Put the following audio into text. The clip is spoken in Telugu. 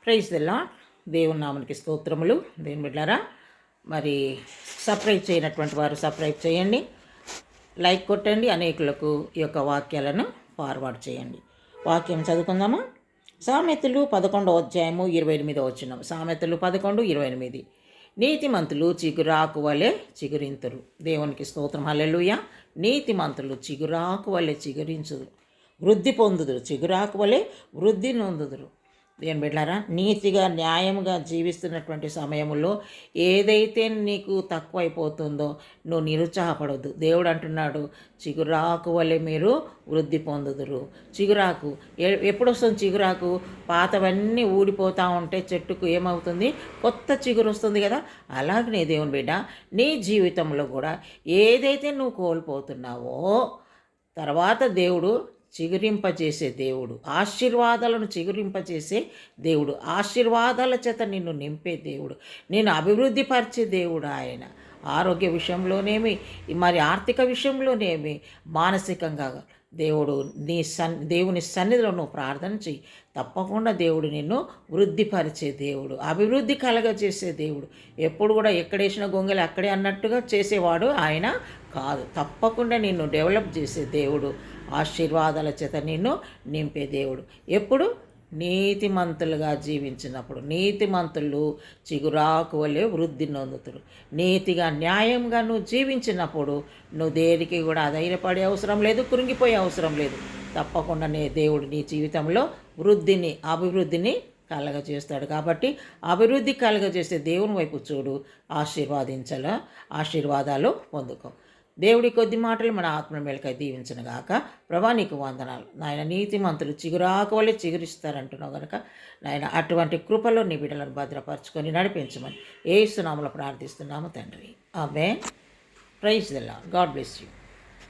Praise the lord. దేవుని నామానికి స్తోత్రములు. దేవుని బిడ్డారా, మరి సబ్స్క్రైబ్ చేయనటువంటి వారు సబ్స్క్రైబ్ చేయండి, లైక్ కొట్టండి, అనేకులకు ఈ యొక్క వాక్యాలను ఫార్వర్డ్ చేయండి. వాక్యం చదువుకుందామా? సామెతలు 11వ అధ్యాయము 28వ వచనం. సామెతలు 11:28. నీతిమంతులు చిగురాకు వలె చిగురింతురు. దేవునికి స్తోత్రం. హల్లెలూయా. నీతిమంతులు చిగురాకు వలె చిగురించుదురు, వృద్ధి పొందుదురు. చిగురాకు వలె వృద్ధి నొందుదురు. దేని బిడ్డారా, నీతిగా న్యాయముగా జీవిస్తున్నటువంటి సమయంలో ఏదైతే నీకు తక్కువైపోతుందో నువ్వు నిరుత్సాహపడవద్దు. దేవుడు అంటున్నాడు, చిగురాకు వలె మీరు వృద్ధి పొందుదురు. చిగురాకు ఎప్పుడు వస్తుంది? చిగురాకు పాతవన్నీ ఊడిపోతూ ఉంటే చెట్టుకు ఏమవుతుంది? కొత్త చిగురు వస్తుంది కదా. అలాగనే దేవుని బిడ్డ, నీ జీవితంలో కూడా ఏదైతే నువ్వు కోల్పోతున్నావో తర్వాత దేవుడు చిగురింపజేసే దేవుడు, ఆశీర్వాదాలను చిగురింపజేసే దేవుడు, ఆశీర్వాదాల చేత నిన్ను నింపే దేవుడు, నేను అభివృద్ధిపరిచే దేవుడు ఆయన. ఆరోగ్య విషయంలోనేమి, మరి ఆర్థిక విషయంలోనేమి, మానసికంగా దేవుడు దేవుని సన్నిధిలో నువ్వు ప్రార్థన చెయ్యి. తప్పకుండా దేవుడు నిన్ను వృద్ధిపరిచే దేవుడు, అభివృద్ధి కలగజేసే దేవుడు. ఎప్పుడు కూడా ఎక్కడేసిన గొంగలి అక్కడే అన్నట్టుగా చేసేవాడు ఆయన కాదు. తప్పకుండా నిన్ను డెవలప్ చేసే దేవుడు, ఆశీర్వాదాల చేత నిన్ను నింపే దేవుడు. ఎప్పుడు? నీతిమంతులుగా జీవించినప్పుడు. నీతిమంతులు చిగురాకు వలె వృద్ధి నొందుతారు. నీతిగా న్యాయంగా నువ్వు జీవించినప్పుడు నువ్వు దేనికి కూడా ధైర్యపడే అవసరం లేదు, కృంగిపోయే అవసరం లేదు. తప్పకుండా దేవుడు నీ జీవితంలో వృద్ధిని, అభివృద్ధిని కలగజేస్తాడు. కాబట్టి అభివృద్ధి కలగజేసే దేవుని వైపు చూడు, ఆశీర్వాదాలు పొందుకో. దేవుడి కొద్ది మాటలు మన ఆత్మ మేలుకై దీవించను గాక. ప్రభా, నీకు వందనాలు నాయన. నీతిమంతులు చిగురాకు వల్లే చిగురిస్తారంటున్నావు కనుక నాయన, అటువంటి కృపలో నీ బిడ్డలను భద్రపరచుకొని నడిపించమని యేసు నామములో ప్రార్థిస్తున్నాము తండ్రి. Amen. Praise the Lord. God bless you.